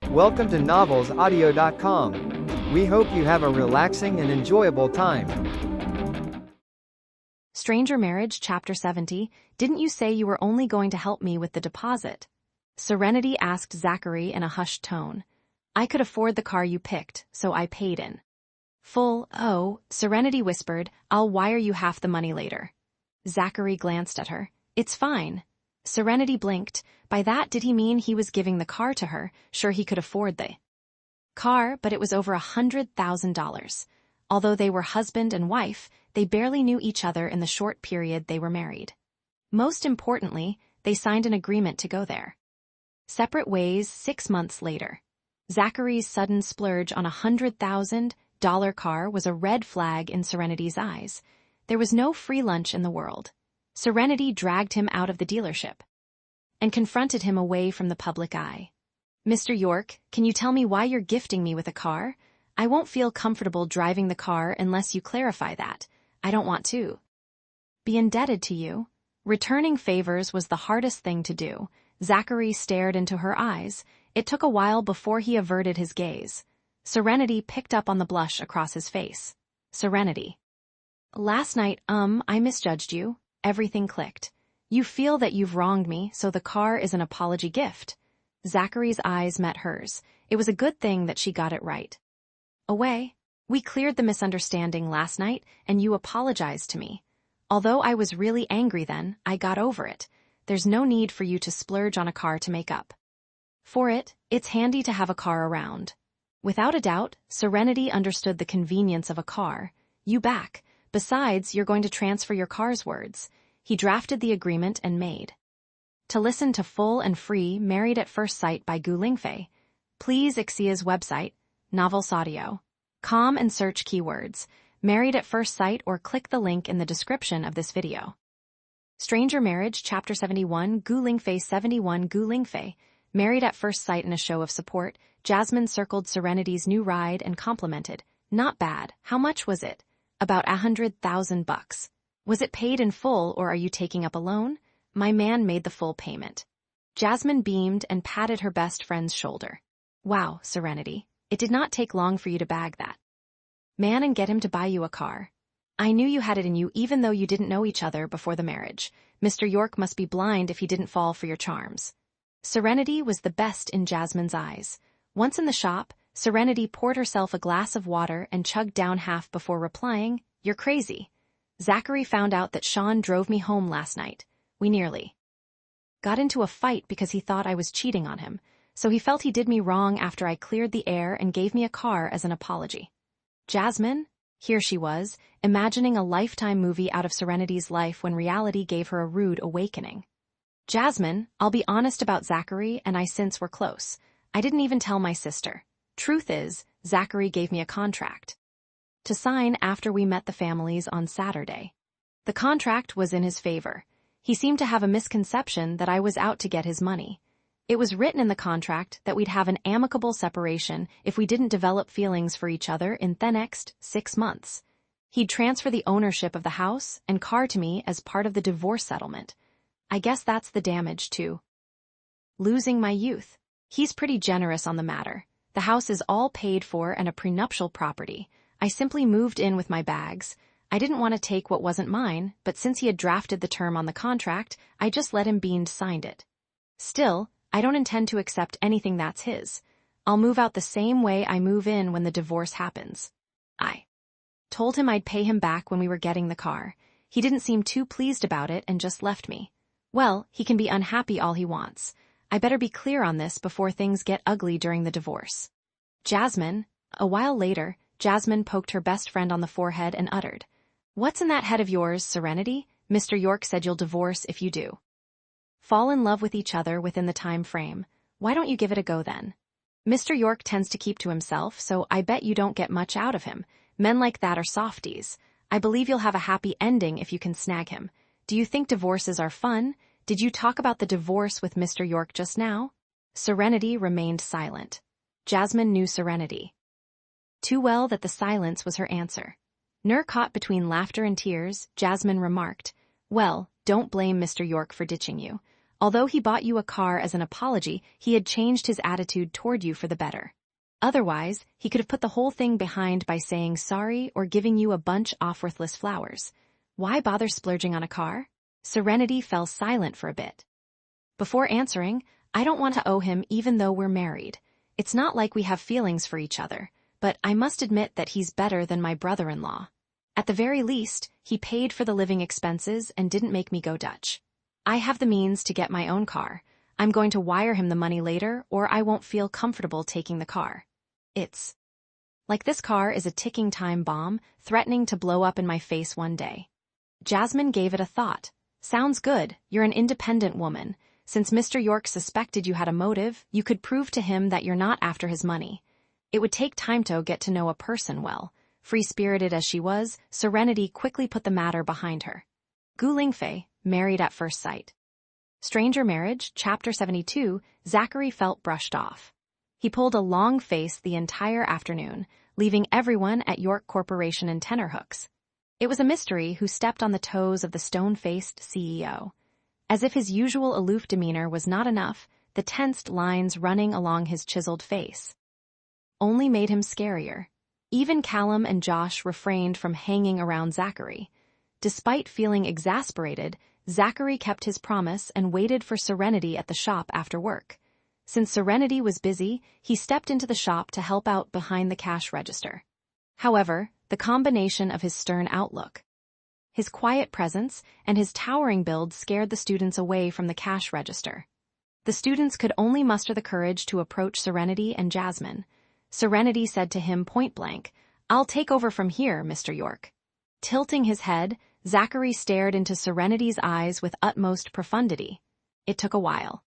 Welcome to novelsaudio.com. We hope you have a relaxing and enjoyable time. Stranger Marriage, Chapter 70. Didn't you say you were only going to help me with the deposit? Serenity asked Zachary in a hushed tone. I could afford the car you picked, so I paid in full. Oh, Serenity whispered, I'll wire you half the money later. Zachary glanced at her. It's fine. Serenity blinked. By that did he mean he was giving the car to her, sure he could afford the car, but it was over $100,000. Although they were husband and wife, they barely knew each other in the short period they were married. Most importantly, they signed an agreement to go their separate ways 6 months later. Zachary's sudden splurge on $100,000 car was a red flag in Serenity's eyes. There was no free lunch in the world. Serenity dragged him out of the dealership and confronted him away from the public eye. Mr. York, can you tell me why you're gifting me with a car? I won't feel comfortable driving the car unless you clarify that. I don't want to be indebted to you. Returning favors was the hardest thing to do. Zachary stared into her eyes. It took a while before he averted his gaze. Serenity picked up on the blush across his face. Serenity. Last night, I misjudged you. Everything clicked. You feel that you've wronged me, so the car is an apology gift. Zachary's eyes met hers. It was a good thing that she got it right away. We cleared the misunderstanding last night, and you apologized to me. Although I was really angry then, I got over it. There's no need for you to splurge on a car to make up for it. It's handy to have a car around. Without a doubt, Serenity understood the convenience of a car. You back. Besides, you're going to transfer your car's words. He drafted the agreement and made. To listen to full and free Married at First Sight by Lingfei, please Ixia's website, novelsaudio.com, and search keywords Married at First Sight or click the link in the description of this video. Stranger Marriage, Chapter 71, Lingfei 71. Lingfei, Married at First Sight. In a show of support, Jasmine circled Serenity's new ride and complimented. Not bad. How much was it? About $100,000. Was it paid in full or are you taking up a loan? My man made the full payment. Jasmine beamed and patted her best friend's shoulder. Wow, Serenity. It did not take long for you to bag that man and get him to buy you a car. I knew you had it in you even though you didn't know each other before the marriage. Mr. York must be blind if he didn't fall for your charms. Serenity was the best in Jasmine's eyes. Once in the shop, Serenity poured herself a glass of water and chugged down half before replying, You're crazy. Zachary found out that Sean drove me home last night. We nearly got into a fight because he thought I was cheating on him, so he felt he did me wrong after I cleared the air and gave me a car as an apology. Jasmine? Here she was, imagining a lifetime movie out of Serenity's life when reality gave her a rude awakening. Jasmine, I'll be honest about Zachary and I since we're close. I didn't even tell my sister. Truth is, Zachary gave me a contract to sign after we met the families on Saturday. The contract was in his favor. He seemed to have a misconception that I was out to get his money. It was written in the contract that we'd have an amicable separation if we didn't develop feelings for each other in the next 6 months. He'd transfer the ownership of the house and car to me as part of the divorce settlement. I guess that's the damage to losing my youth. He's pretty generous on the matter. The house is all paid for and a prenuptial property. I simply moved in with my bags. I didn't want to take what wasn't mine, but since he had drafted the term on the contract, I just let him signed it. Still, I don't intend to accept anything that's his. I'll move out the same way I move in when the divorce happens. I told him I'd pay him back when we were getting the car. He didn't seem too pleased about it and just left me. Well, he can be unhappy all he wants. I better be clear on this before things get ugly during the divorce. Jasmine. A while later, Jasmine poked her best friend on the forehead and uttered, What's in that head of yours, Serenity? Mr. York said you'll divorce if you do fall in love with each other within the time frame. Why don't you give it a go then? Mr. York tends to keep to himself, so I bet you don't get much out of him. Men like that are softies. I believe you'll have a happy ending if you can snag him. Do you think divorces are fun? Did you talk about the divorce with Mr. York just now? Serenity remained silent. Jasmine knew Serenity too well that the silence was her answer. Caught between laughter and tears, Jasmine remarked, Well, don't blame Mr. York for ditching you. Although he bought you a car as an apology, he had changed his attitude toward you for the better. Otherwise, he could have put the whole thing behind by saying sorry or giving you a bunch of worthless flowers. Why bother splurging on a car? Serenity fell silent for a bit. Before answering, I don't want to owe him even though we're married. It's not like we have feelings for each other, but I must admit that he's better than my brother-in-law. At the very least, he paid for the living expenses and didn't make me go Dutch. I have the means to get my own car. I'm going to wire him the money later, or I won't feel comfortable taking the car. It's like this car is a ticking time bomb, threatening to blow up in my face one day. Jasmine gave it a thought. Sounds good, you're an independent woman. Since Mr. York suspected you had a motive, you could prove to him that you're not after his money. It would take time to get to know a person well. Free-spirited as she was, Serenity quickly put the matter behind her. Lingfei, married at first sight. Stranger Marriage, Chapter 72, Zachary felt brushed off. He pulled a long face the entire afternoon, leaving everyone at York Corporation in tenterhooks. It was a mystery who stepped on the toes of the stone-faced CEO. As if his usual aloof demeanor was not enough, the tensed lines running along his chiseled face only made him scarier. Even Callum and Josh refrained from hanging around Zachary. Despite feeling exasperated, Zachary kept his promise and waited for Serenity at the shop after work. Since Serenity was busy, he stepped into the shop to help out behind the cash register. However, the combination of his stern outlook, his quiet presence, and his towering build scared the students away from the cash register. The students could only muster the courage to approach Serenity and Jasmine. Serenity said to him point-blank, "I'll take over from here, Mr. York." Tilting his head, Zachary stared into Serenity's eyes with utmost profundity. It took a while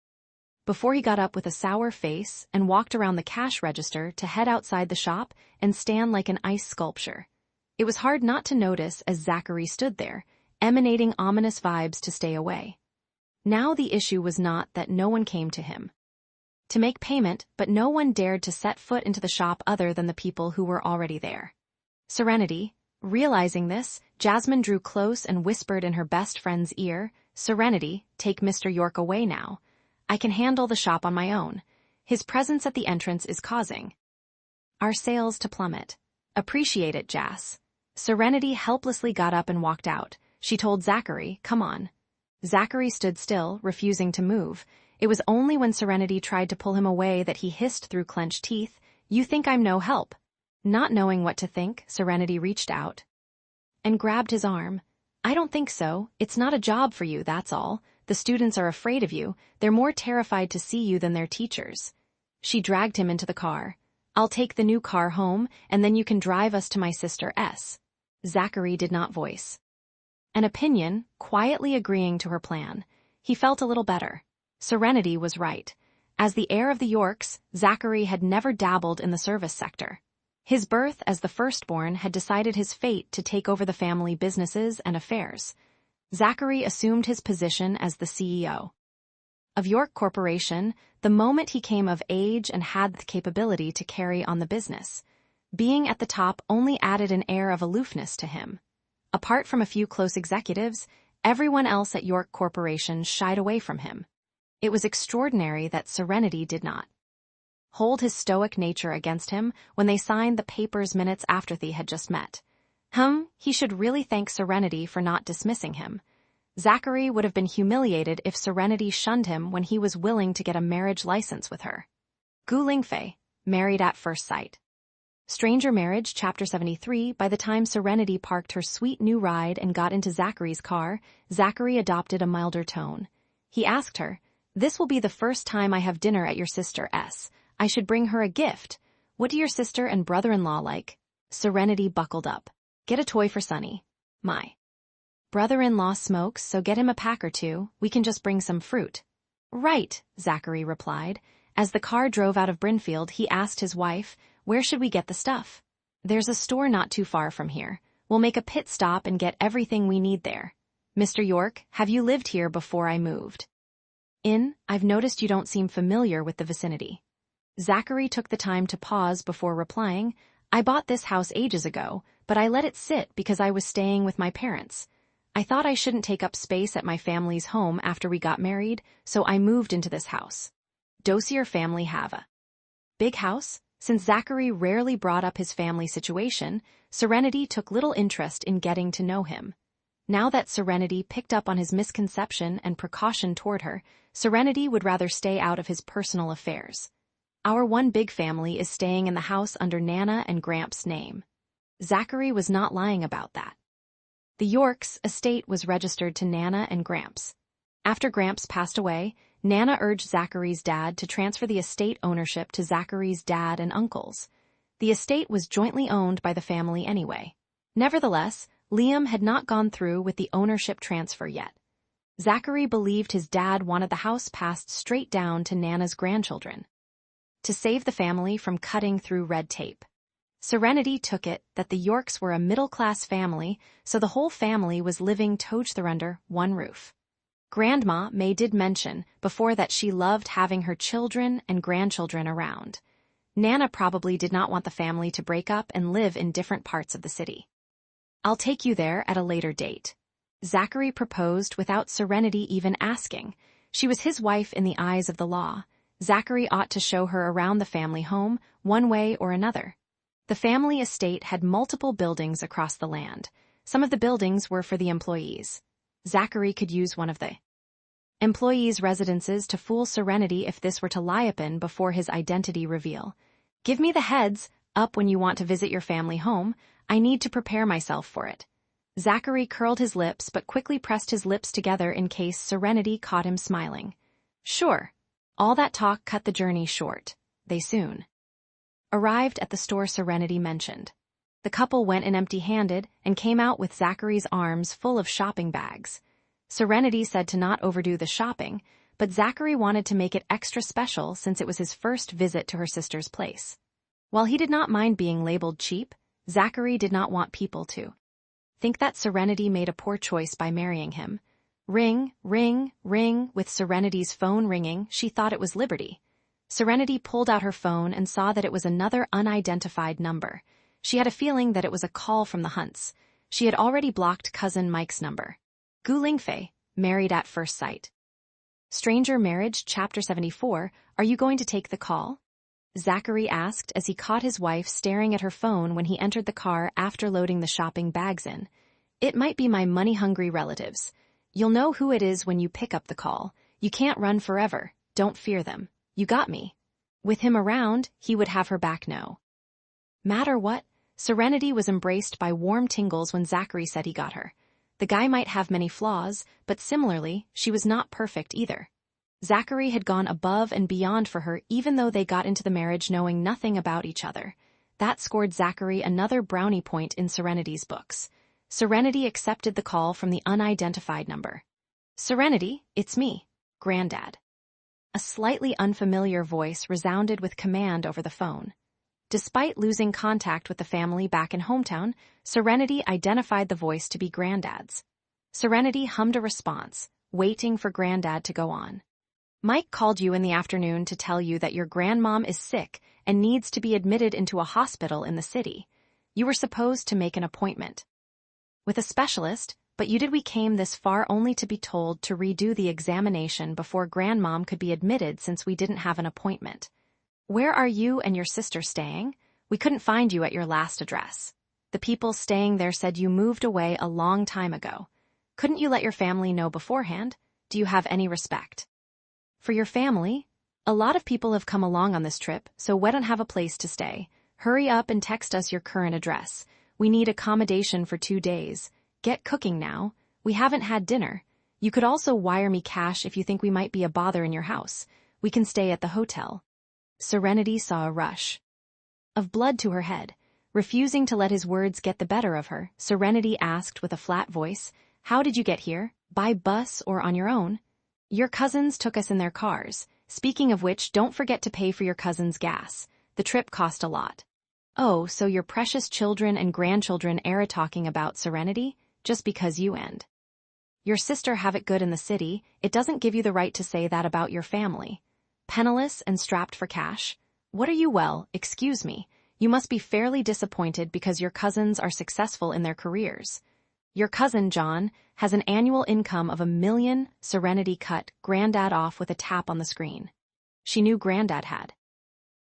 before he got up with a sour face and walked around the cash register to head outside the shop and stand like an ice sculpture. It was hard not to notice as Zachary stood there, emanating ominous vibes to stay away. Now the issue was not that no one came to him to make payment, but no one dared to set foot into the shop other than the people who were already there. Serenity, realizing this, Jasmine drew close and whispered in her best friend's ear, "Serenity, take Mr. York away now. I can handle the shop on my own. His presence at the entrance is causing our sales to plummet. Appreciate it, Jas." Serenity helplessly got up and walked out. She told Zachary, "Come on." Zachary stood still, refusing to move. It was only when Serenity tried to pull him away that he hissed through clenched teeth, "You think I'm no help?" Not knowing what to think, Serenity reached out and grabbed his arm. "I don't think so. It's not a job for you, that's all. The students are afraid of you. They're more terrified to see you than their teachers." She dragged him into the car. "I'll take the new car home, and then you can drive us to my sister S." Zachary did not voice an opinion, quietly agreeing to her plan. He felt a little better. Serenity was right. As the heir of the Yorks, Zachary had never dabbled in the service sector. His birth as the firstborn had decided his fate to take over the family businesses and affairs. Zachary assumed his position as the CEO of York Corporation the moment he came of age and had the capability to carry on the business. Being at the top only added an air of aloofness to him. Apart from a few close executives, everyone else at York Corporation shied away from him. It was extraordinary that Serenity did not hold his stoic nature against him when they signed the papers minutes after they had just met. He should really thank Serenity for not dismissing him. Zachary would have been humiliated if Serenity shunned him when he was willing to get a marriage license with her. Lingfei, married at first sight. Stranger Marriage, Chapter 73. By the time Serenity parked her sweet new ride and got into Zachary's car, Zachary adopted a milder tone. He asked her, "This will be the first time I have dinner at your sister S. I should bring her a gift. What do your sister and brother-in-law like?" Serenity buckled up. "Get a toy for Sonny. My brother-in-law smokes, so get him a pack or two. We can just bring some fruit." "Right," Zachary replied. As the car drove out of Brinfield, he asked his wife, "Where should we get the stuff?" "There's a store not too far from here. We'll make a pit stop and get everything we need there." "Mr. York, have you lived here before I moved in? I've noticed you don't seem familiar with the vicinity." Zachary took the time to pause before replying, "I bought this house ages ago, but I let it sit because I was staying with my parents. I thought I shouldn't take up space at my family's home after we got married, so I moved into this house. Does your family have a big house? Since Zachary rarely brought up his family situation, Serenity took little interest in getting to know him. Now that Serenity picked up on his misconception and precaution toward her, Serenity would rather stay out of his personal affairs. Our one big family is staying in the house under Nana and Gramps' name. Zachary was not lying about that. The Yorks' estate was registered to Nana and Gramps. After Gramps passed away, Nana urged Zachary's dad to transfer the estate ownership to Zachary's dad and uncles. The estate was jointly owned by the family anyway. Nevertheless, Liam had not gone through with the ownership transfer yet. Zachary believed his dad wanted the house passed straight down to Nana's grandchildren, to save the family from cutting through red tape. Serenity took it that the Yorks were a middle-class family, so the whole family was living together under one roof. Grandma May did mention before that she loved having her children and grandchildren around. Nana probably did not want the family to break up and live in different parts of the city. I'll take you there at a later date. Zachary proposed without Serenity even asking. She was his wife in the eyes of the law. Zachary ought to show her around the family home, one way or another. The family estate had multiple buildings across the land. Some of the buildings were for the employees. Zachary could use one of the employees' residences to fool Serenity if this were to lie upon before his identity reveal. Give me the heads up when you want to visit your family home. I need to prepare myself for it. Zachary curled his lips but quickly pressed his lips together in case Serenity caught him smiling. Sure. All that talk cut the journey short. They soon arrived at the store Serenity mentioned. The couple went in empty-handed and came out with Zachary's arms full of shopping bags. Serenity said to not overdo the shopping, but Zachary wanted to make it extra special since it was his first visit to her sister's place. While he did not mind being labeled cheap, Zachary did not want people to think that Serenity made a poor choice by marrying him. Ring, ring, ring, with Serenity's phone ringing, she thought it was Liberty. Serenity pulled out her phone and saw that it was another unidentified number. She had a feeling that it was a call from the Hunts. She had already blocked cousin Mike's number. Lingfei, Married at First Sight. Stranger Marriage, Chapter 74, Are you going to take the call? Zachary asked as he caught his wife staring at her phone when he entered the car after loading the shopping bags in. It might be my money-hungry relatives. You'll know who it is when you pick up the call. You can't run forever. Don't fear them. You got me. With him around, he would have her back no matter what. Serenity was embraced by warm tingles when Zachary said he got her. The guy might have many flaws, but similarly, she was not perfect either. Zachary had gone above and beyond for her even though they got into the marriage knowing nothing about each other. That scored Zachary another brownie point in Serenity's books. Serenity accepted the call from the unidentified number. Serenity, it's me, Granddad. A slightly unfamiliar voice resounded with command over the phone. Despite losing contact with the family back in hometown, Serenity identified the voice to be Granddad's. Serenity hummed a response, waiting for Granddad to go on. Mike called you in the afternoon to tell you that your grandmom is sick and needs to be admitted into a hospital in the city. You were supposed to make an appointment with a specialist, but we came this far only to be told to redo the examination before grandmom could be admitted since we didn't have an appointment. Where are you and your sister staying? We couldn't find you at your last address. The people staying there said you moved away a long time ago. Couldn't you let your family know beforehand? Do you have any respect for your family? A lot of people have come along on this trip, so we don't have a place to stay. Hurry up and text us your current address. We need accommodation for 2 days. Get cooking now. We haven't had dinner. You could also wire me cash if you think we might be a bother in your house. We can stay at the hotel. Serenity saw a rush of blood to her head. Refusing to let his words get the better of her, Serenity asked with a flat voice, How did you get here? By bus or on your own? Your cousins took us in their cars. Speaking of which, don't forget to pay for your cousin's gas. The trip cost a lot. Oh, so your precious children and grandchildren are talking about Serenity? Just because you and your sister have it good in the city, it doesn't give you the right to say that about your family. Penniless and strapped for cash? What are you? Well, excuse me. You must be fairly disappointed because your cousins are successful in their careers. Your cousin, John, has an annual income of $1 million. Serenity cut Granddad off with a tap on the screen. She knew Granddad had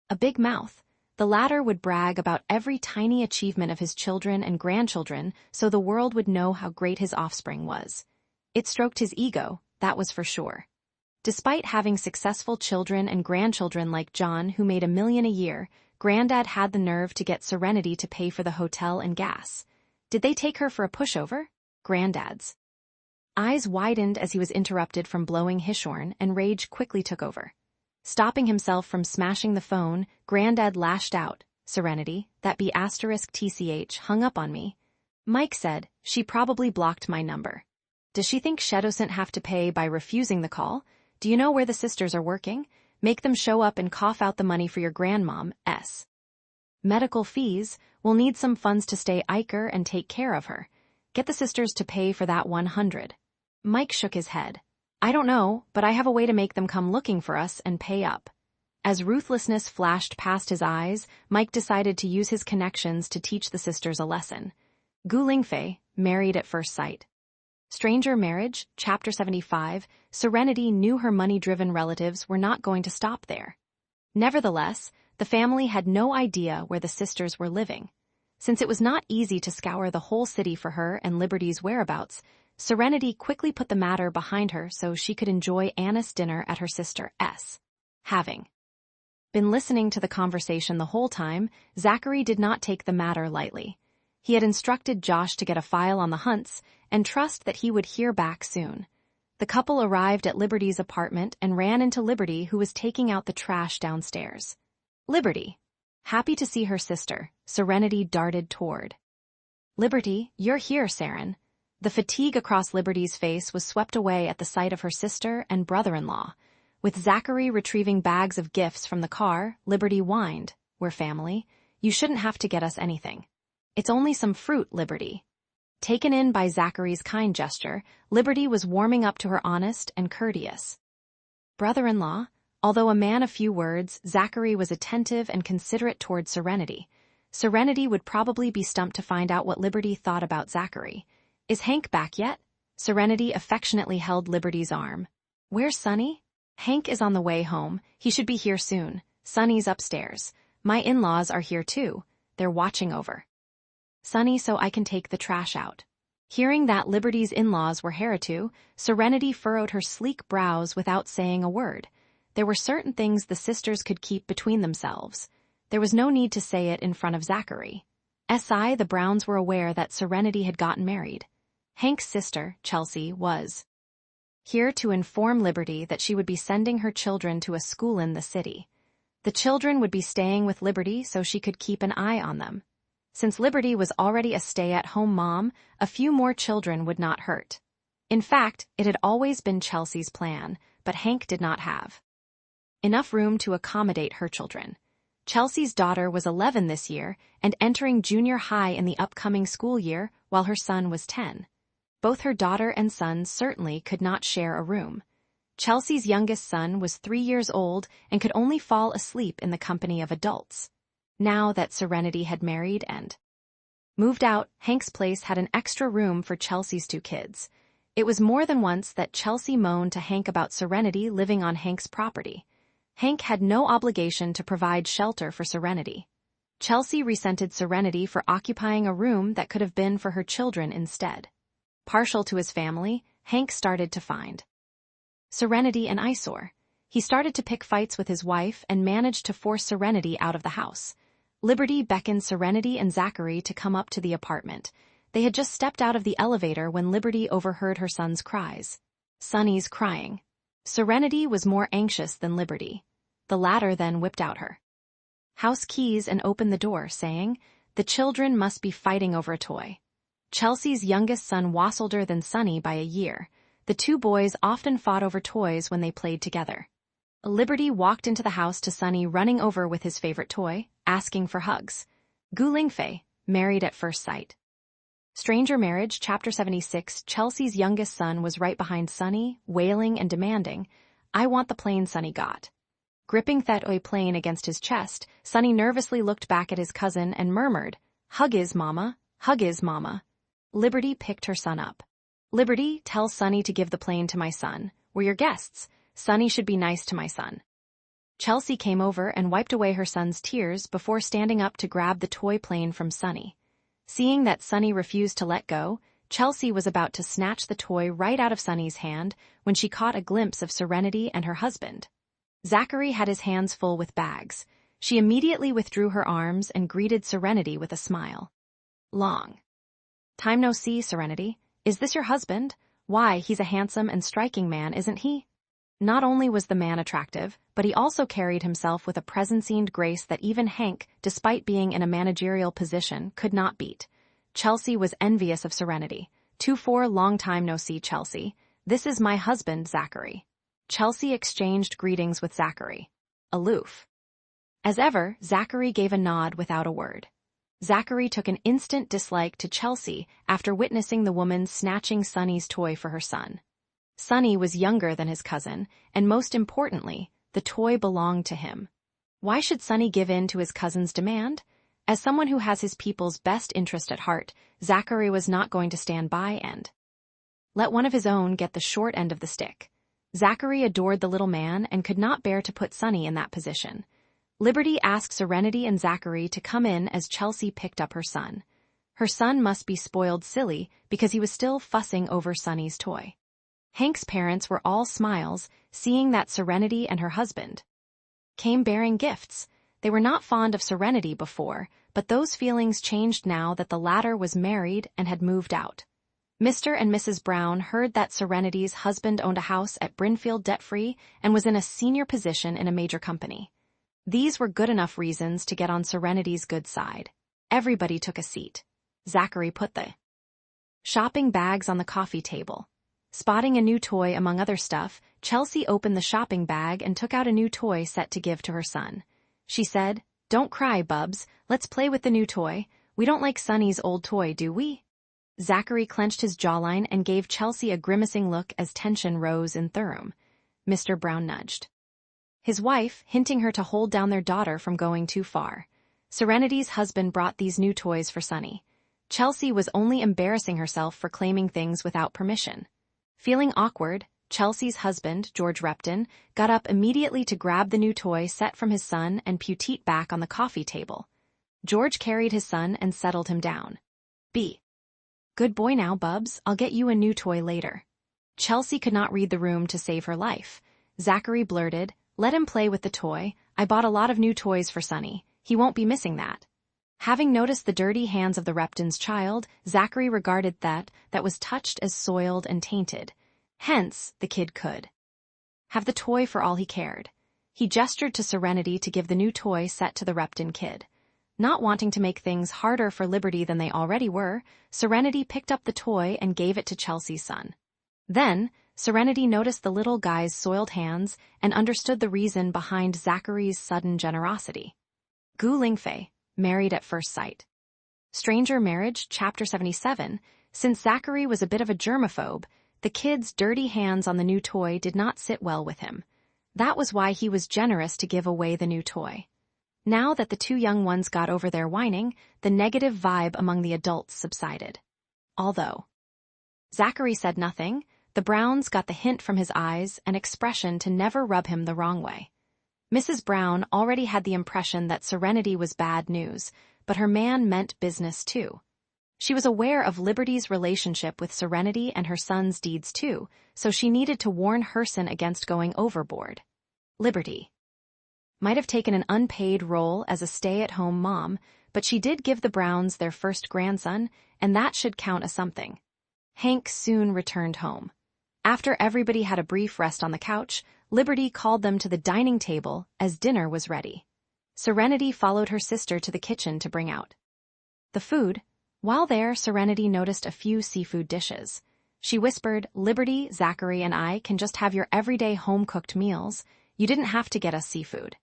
a big mouth. The latter would brag about every tiny achievement of his children and grandchildren so the world would know how great his offspring was. It stroked his ego, that was for sure. Despite having successful children and grandchildren like John who made $1 million a year, Granddad had the nerve to get Serenity to pay for the hotel and gas. Did they take her for a pushover? Granddad's eyes widened as he was interrupted from blowing his horn, and rage quickly took over. Stopping himself from smashing the phone, Granddad lashed out. Serenity, that B*TCH hung up on me. Mike said, she probably blocked my number. Does she think she doesn't have to pay by refusing the call? Do you know where the sisters are working? Make them show up and cough out the money for your grandmom's medical fees. We'll need some funds to stay Iker and take care of her. Get the sisters to pay for that 100. Mike shook his head. I don't know, but I have a way to make them come looking for us and pay up. As ruthlessness flashed past his eyes, Mike decided to use his connections to teach the sisters a lesson. Lingfei, Married at First Sight. Stranger Marriage, Chapter 75, Serenity knew her money-driven relatives were not going to stop there. Nevertheless, the family had no idea where the sisters were living. Since it was not easy to scour the whole city for her and Liberty's whereabouts, Serenity quickly put the matter behind her so she could enjoy Anna's dinner at her sister's. Having been listening to the conversation the whole time, Zachary did not take the matter lightly. He had instructed Josh to get a file on the Hunts and trust that he would hear back soon. The couple arrived at Liberty's apartment and ran into Liberty, who was taking out the trash downstairs. Liberty. Happy to see her sister, Serenity darted toward. Liberty, you're here, Saren. The fatigue across Liberty's face was swept away at the sight of her sister and brother-in-law. With Zachary retrieving bags of gifts from the car, Liberty whined, we're family. You shouldn't have to get us anything. It's only some fruit, Liberty. Taken in by Zachary's kind gesture, Liberty was warming up to her honest and courteous brother-in-law. Although a man of few words, Zachary was attentive and considerate toward Serenity. Serenity would probably be stumped to find out what Liberty thought about Zachary. Is Hank back yet? Serenity affectionately held Liberty's arm. Where's Sonny? Hank is on the way home. He should be here soon. Sonny's upstairs. My in-laws are here too. They're watching over Sonny so I can take the trash out. Hearing that Liberty's in-laws were here too, Serenity furrowed her sleek brows without saying a word. There were certain things the sisters could keep between themselves. There was no need to say it in front of Zachary. The Browns were aware that Serenity had gotten married. Hank's sister, Chelsea, was here to inform Liberty that she would be sending her children to a school in the city. The children would be staying with Liberty so she could keep an eye on them. Since Liberty was already a stay-at-home mom, a few more children would not hurt. In fact, it had always been Chelsea's plan, but Hank did not have enough room to accommodate her children. Chelsea's daughter was 11 this year and entering junior high in the upcoming school year, while her son was 10. Both her daughter and son certainly could not share a room. Chelsea's youngest son was 3 years old and could only fall asleep in the company of adults. Now that Serenity had married and moved out, Hank's place had an extra room for Chelsea's 2 kids. It was more than once that Chelsea moaned to Hank about Serenity living on Hank's property. Hank had no obligation to provide shelter for Serenity. Chelsea resented Serenity for occupying a room that could have been for her children instead. Partial to his family, Hank started to find Serenity an eyesore. He started to pick fights with his wife and managed to force Serenity out of the house. Liberty beckoned Serenity and Zachary to come up to the apartment. They had just stepped out of the elevator when Liberty overheard her son's cries. Sonny's crying. Serenity was more anxious than Liberty. The latter then whipped out her house keys and opened the door, saying, the children must be fighting over a toy. Chelsea's youngest son was older than Sonny by a year. The 2 boys often fought over toys when they played together. Liberty walked into the house to Sonny running over with his favorite toy, asking for hugs. Lingfei, Married at First Sight. Stranger Marriage, Chapter 76. Chelsea's youngest son was right behind Sonny, wailing and demanding, I want the plane Sonny got. Gripping that plane against his chest, Sonny nervously looked back at his cousin and murmured, hug his mama, hug his mama. Liberty picked her son up. Liberty, tell Sonny to give the plane to my son. We're your guests. Sonny should be nice to my son. Chelsea came over and wiped away her son's tears before standing up to grab the toy plane from Sonny. Seeing that Sonny refused to let go, Chelsea was about to snatch the toy right out of Sonny's hand when she caught a glimpse of Serenity and her husband. Zachary had his hands full with bags. She immediately withdrew her arms and greeted Serenity with a smile. Long time no see, Serenity. Is this your husband? Why, he's a handsome and striking man, isn't he? Not only was the man attractive, but he also carried himself with a presence-and grace that even Hank, despite being in a managerial position, could not beat. Chelsea was envious of Serenity. 2-4 long time no see, Chelsea. This is my husband, Zachary. Chelsea exchanged greetings with Zachary. Aloof. As ever, Zachary gave a nod without a word. Zachary took an instant dislike to Chelsea after witnessing the woman snatching Sonny's toy for her son. Sonny was younger than his cousin, and most importantly, the toy belonged to him. Why should Sonny give in to his cousin's demand? As someone who has his people's best interest at heart, Zachary was not going to stand by and let one of his own get the short end of the stick. Zachary adored the little man and could not bear to put Sonny in that position. Liberty asked Serenity and Zachary to come in as Chelsea picked up her son. Her son must be spoiled silly because he was still fussing over Sonny's toy. Hank's parents were all smiles, seeing that Serenity and her husband came bearing gifts. They were not fond of Serenity before, but those feelings changed now that the latter was married and had moved out. Mr. and Mrs. Brown heard that Serenity's husband owned a house at Brinfield debt-free and was in a senior position in a major company. These were good enough reasons to get on Serenity's good side. Everybody took a seat. Zachary put the shopping bags on the coffee table. Spotting a new toy among other stuff, Chelsea opened the shopping bag and took out a new toy set to give to her son. She said, "Don't cry, Bubs. Let's play with the new toy. We don't like Sonny's old toy, do we?" Zachary clenched his jawline and gave Chelsea a grimacing look as tension rose in the room. Mr. Brown nudged his wife, hinting her to hold down their daughter from going too far. Serenity's husband brought these new toys for Sonny. Chelsea was only embarrassing herself for claiming things without permission. Feeling awkward, Chelsea's husband, George Repton, got up immediately to grab the new toy set from his son and put it back on the coffee table. George carried his son and settled him down. "Be good boy now, Bubs. I'll get you a new toy later." Chelsea could not read the room to save her life. Zachary blurted, "Let him play with the toy. I bought a lot of new toys for Sonny. He won't be missing that." Having noticed the dirty hands of the Repton's child, Zachary regarded that was touched as soiled and tainted. Hence, the kid could have the toy for all he cared. He gestured to Serenity to give the new toy set to the Repton kid. Not wanting to make things harder for Liberty than they already were, Serenity picked up the toy and gave it to Chelsea's son. Then, Serenity noticed the little guy's soiled hands and understood the reason behind Zachary's sudden generosity. Lingfei, Married at First Sight. Stranger Marriage, Chapter 77. Since Zachary was a bit of a germaphobe, the kid's dirty hands on the new toy did not sit well with him. That was why he was generous to give away the new toy. Now that the two young ones got over their whining, the negative vibe among the adults subsided. Although Zachary said nothing, the Browns got the hint from his eyes and expression to never rub him the wrong way. Mrs. Brown already had the impression that Serenity was bad news, but her man meant business too. She was aware of Liberty's relationship with Serenity and her son's deeds too, so she needed to warn her son against going overboard. Liberty might have taken an unpaid role as a stay-at-home mom, but she did give the Browns their first grandson, and that should count as something. Hank soon returned home. After everybody had a brief rest on the couch, Liberty called them to the dining table as dinner was ready. Serenity followed her sister to the kitchen to bring out the food. While there, Serenity noticed a few seafood dishes. She whispered, "Liberty, Zachary, and I can just have your everyday home-cooked meals. You didn't have to get us seafood.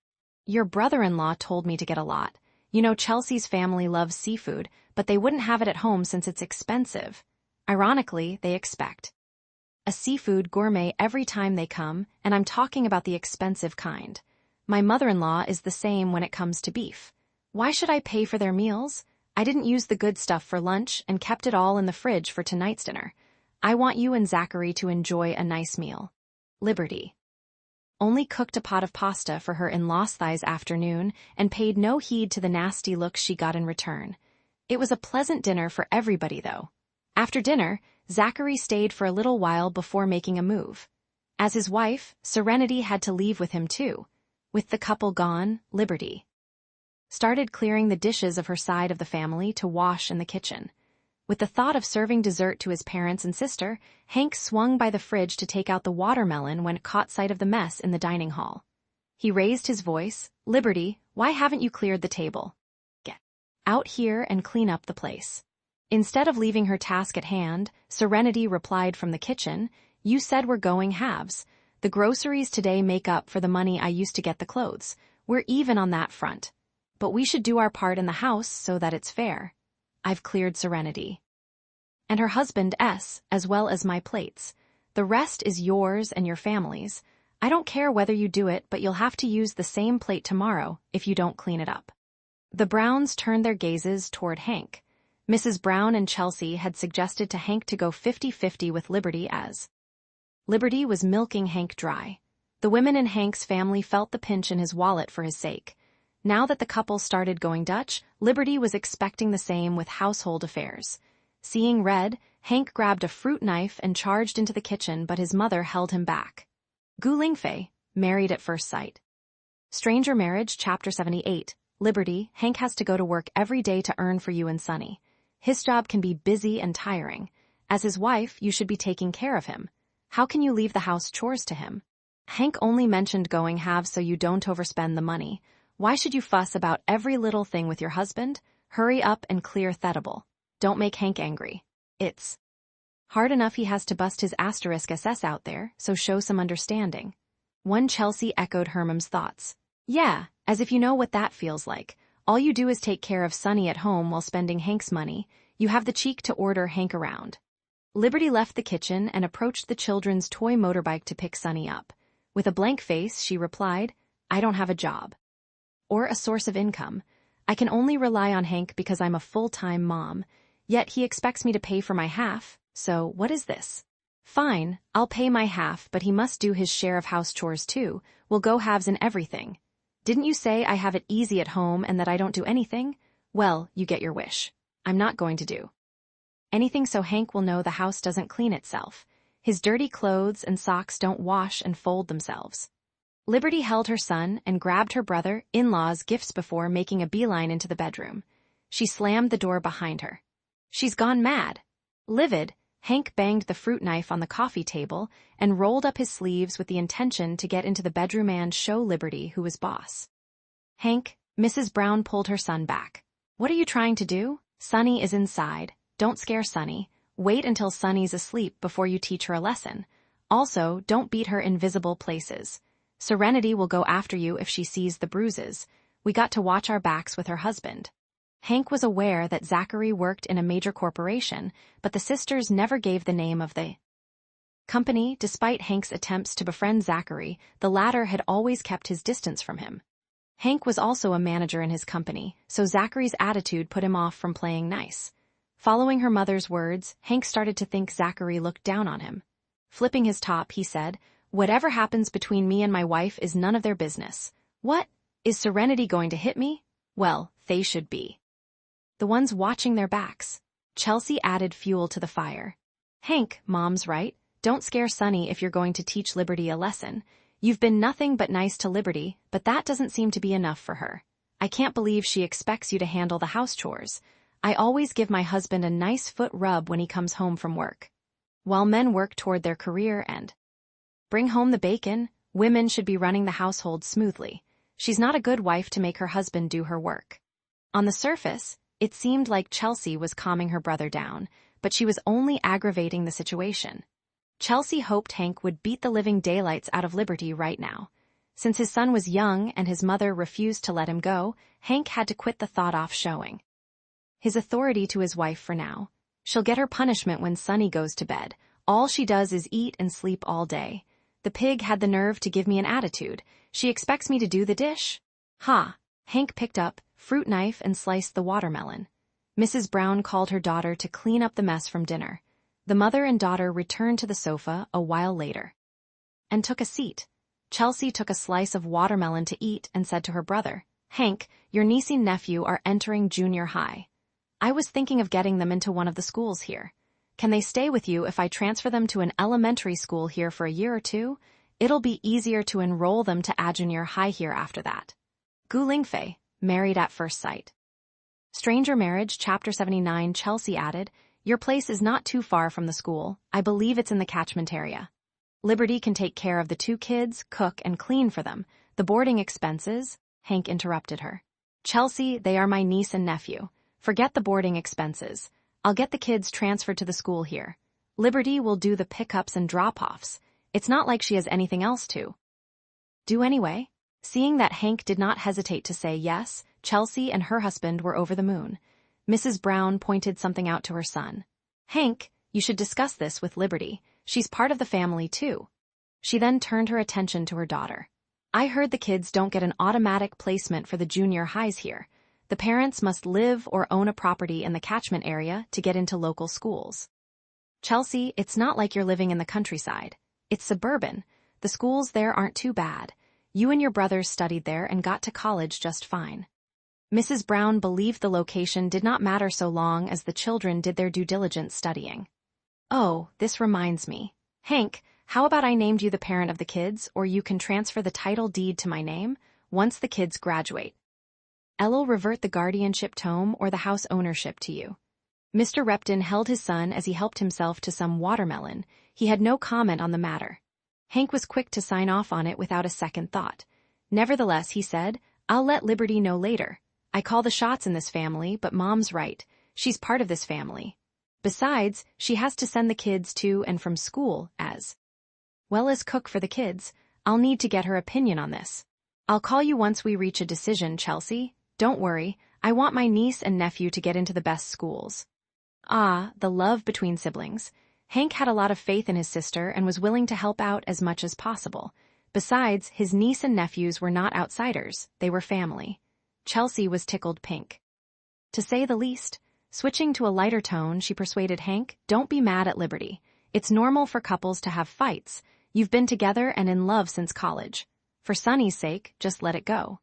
Your brother-in-law told me to get a lot. You know, Chelsea's family loves seafood, but they wouldn't have it at home since it's expensive. Ironically, they expect a seafood gourmet every time they come, and I'm talking about the expensive kind. My mother-in-law is the same when it comes to beef. Why should I pay for their meals? I didn't use the good stuff for lunch and kept it all in the fridge for tonight's dinner. I want you and Zachary to enjoy a nice meal. Liberty. Only cooked a pot of pasta for her in-laws this afternoon and paid no heed to the nasty looks she got in return. It was a pleasant dinner for everybody, though. After dinner, Zachary stayed for a little while before making a move. As his wife, Serenity had to leave with him too. With the couple gone, Liberty started clearing the dishes of her side of the family to wash in the kitchen. With the thought of serving dessert to his parents and sister, Hank swung by the fridge to take out the watermelon when it caught sight of the mess in the dining hall. He raised his voice, "Liberty, why haven't you cleared the table? Get out here and clean up the place." Instead of leaving her task at hand, Serenity replied from the kitchen, "You said we're going halves. The groceries today make up for the money I used to get the clothes. We're even on that front. But we should do our part in the house so that it's fair. I've cleared Serenity and her husband S, as well as my plates. The rest is yours and your family's. I don't care whether you do it, but you'll have to use the same plate tomorrow if you don't clean it up." The Browns turned their gazes toward Hank. Mrs. Brown and Chelsea had suggested to Hank to go 50-50 with Liberty, as Liberty was milking Hank dry. The women in Hank's family felt the pinch in his wallet for his sake. Now that the couple started going Dutch, Liberty was expecting the same with household affairs. Seeing red, Hank grabbed a fruit knife and charged into the kitchen, but his mother held him back. Lingfei, Married at First Sight. Stranger Marriage, Chapter 78. Liberty, Hank has to go to work every day to earn for you and Sonny. His job can be busy and tiring. As his wife, you should be taking care of him. How can you leave the house chores to him? Hank only mentioned going halves so you don't overspend the money. Why should you fuss about every little thing with your husband? Hurry up and clear Thetable. Don't make Hank angry. It's hard enough he has to bust his *SS out there, so show some understanding. One Chelsea echoed Hermam's thoughts. Yeah, as if you know what that feels like. All you do is take care of Sonny at home while spending Hank's money. You have the cheek to order Hank around. Liberty left the kitchen and approached the children's toy motorbike to pick Sonny up. With a blank face, she replied, "I don't have a job or a source of income. I can only rely on Hank because I'm a full-time mom. Yet he expects me to pay for my half, so what is this? Fine, I'll pay my half, but he must do his share of house chores too. We'll go halves in everything. Didn't you say I have it easy at home and that I don't do anything? Well, you get your wish. I'm not going to do anything so Hank will know the house doesn't clean itself. His dirty clothes and socks don't wash and fold themselves." Liberty held her son and grabbed her brother-in-law's gifts before making a beeline into the bedroom. She slammed the door behind her. "She's gone mad." Livid, Hank banged the fruit knife on the coffee table and rolled up his sleeves with the intention to get into the bedroom and show Liberty who was boss. "Hank," Mrs. Brown pulled her son back. "What are you trying to do? Sonny is inside. Don't scare Sonny. Wait until Sonny's asleep before you teach her a lesson. Also, don't beat her in visible places. Serenity will go after you if she sees the bruises. We got to watch our backs with her husband." Hank was aware that Zachary worked in a major corporation, but the sisters never gave the name of the company. Despite Hank's attempts to befriend Zachary, the latter had always kept his distance from him. Hank was also a manager in his company, so Zachary's attitude put him off from playing nice. Following her mother's words, Hank started to think Zachary looked down on him. Flipping his top, he said, "Whatever happens between me and my wife is none of their business. What? Is Serenity going to hit me? Well, they should be the ones watching their backs." Chelsea added fuel to the fire. "Hank, Mom's right. Don't scare Sonny if you're going to teach Liberty a lesson. You've been nothing but nice to Liberty, but that doesn't seem to be enough for her. I can't believe she expects you to handle the house chores. I always give my husband a nice foot rub when he comes home from work. While men work toward their career and bring home the bacon, women should be running the household smoothly. She's not a good wife to make her husband do her work." On the surface, it seemed like Chelsea was calming her brother down, but she was only aggravating the situation. Chelsea hoped Hank would beat the living daylights out of Liberty right now. Since his son was young and his mother refused to let him go, Hank had to quit the thought off showing his authority to his wife for now. She'll get her punishment when Sonny goes to bed. All she does is eat and sleep all day. The pig had the nerve to give me an attitude. She expects me to do the dish? Ha! Hank picked up fruit knife and sliced the watermelon. Mrs. Brown called her daughter to clean up the mess from dinner. The mother and daughter returned to the sofa a while later and took a seat. Chelsea took a slice of watermelon to eat and said to her brother, "Hank, your niece and nephew are entering junior high. I was thinking of getting them into one of the schools here. Can they stay with you if I transfer them to an elementary school here for a year or two? It'll be easier to enroll them to a junior high here after that." Lingfei, Married at First Sight. Stranger Marriage, Chapter 79. Chelsea added, "Your place is not too far from the school. I believe it's in the catchment area. Liberty can take care of the 2 kids, cook and clean for them. The boarding expenses," Hank interrupted her. "Chelsea, they are my niece and nephew. Forget the boarding expenses. I'll get the kids transferred to the school here. Liberty will do the pickups and drop-offs. It's not like she has anything else to do anyway." Seeing that Hank did not hesitate to say yes, Chelsea and her husband were over the moon. Mrs. Brown pointed something out to her son. "Hank, you should discuss this with Liberty. She's part of the family, too." She then turned her attention to her daughter. "I heard the kids don't get an automatic placement for the junior highs here. The parents must live or own a property in the catchment area to get into local schools. Chelsea, it's not like you're living in the countryside. It's suburban. The schools there aren't too bad. You and your brothers studied there and got to college just fine." Mrs. Brown believed the location did not matter so long as the children did their due diligence studying. "Oh, this reminds me. Hank, how about I named you the parent of the kids, or you can transfer the title deed to my name once the kids graduate. I'll revert the guardianship tome or the house ownership to you." Mr. Repton held his son as he helped himself to some watermelon. He had no comment on the matter. Hank was quick to sign off on it without a second thought. Nevertheless, he said, "I'll let Liberty know later. I call the shots in this family, but Mom's right. She's part of this family. Besides, she has to send the kids to and from school as well as cook for the kids. I'll need to get her opinion on this. I'll call you once we reach a decision, Chelsea. Don't worry, I want my niece and nephew to get into the best schools." Ah, the love between siblings. Hank had a lot of faith in his sister and was willing to help out as much as possible. Besides, his niece and nephews were not outsiders, they were family. Chelsea was tickled pink, to say the least. Switching to a lighter tone, she persuaded Hank, "Don't be mad at Liberty. It's normal for couples to have fights. You've been together and in love since college. For Sonny's sake, just let it go."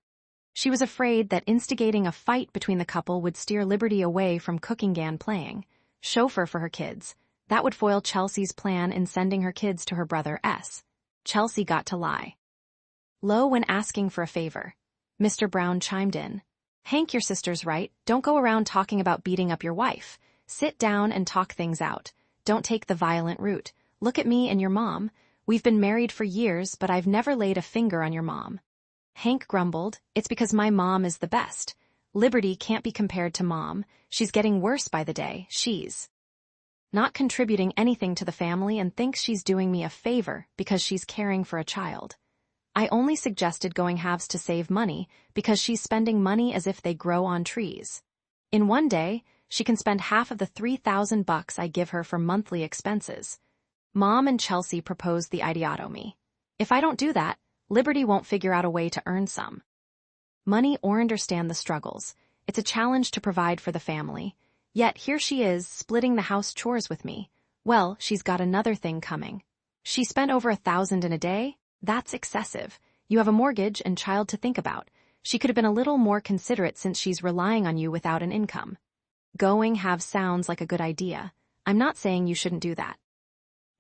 She was afraid that instigating a fight between the couple would steer Liberty away from cooking and playing chauffeur for her kids. That would foil Chelsea's plan in sending her kids to her brother S. Chelsea got to lie low when asking for a favor. Mr. Brown chimed in. "Hank, your sister's right. Don't go around talking about beating up your wife. Sit down and talk things out. Don't take the violent route. Look at me and your mom. We've been married for years, but I've never laid a finger on your mom." Hank grumbled, "It's because my mom is the best. Liberty can't be compared to Mom. She's getting worse by the day. She's not contributing anything to the family and thinks she's doing me a favor because she's caring for a child. I only suggested going halves to save money because she's spending money as if they grow on trees. In one day, she can spend half of the $3,000 I give her for monthly expenses. Mom and Chelsea proposed the ideotomy. If I don't do that, Liberty won't figure out a way to earn some money or understand the struggles. It's a challenge to provide for the family. Yet here she is, splitting the house chores with me. Well, she's got another thing coming. She spent over $1,000 in a day? That's excessive. You have a mortgage and child to think about. She could have been a little more considerate since she's relying on you without an income. Going halves sounds like a good idea. I'm not saying you shouldn't do that."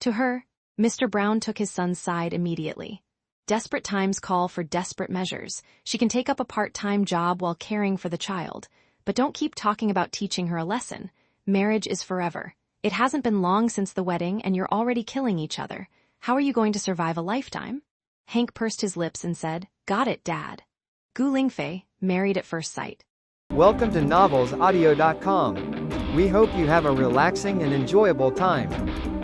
To her, Mr. Brown took his son's side immediately. Desperate times call for desperate measures. She can take up a part-time job while caring for the child. But don't keep talking about teaching her a lesson. Marriage is forever. It hasn't been long since the wedding and you're already killing each other. How are you going to survive a lifetime? Hank pursed his lips and said, "Got it, Dad." Lingfei, Married at First Sight. Welcome to NovelsAudio.com. We hope you have a relaxing and enjoyable time.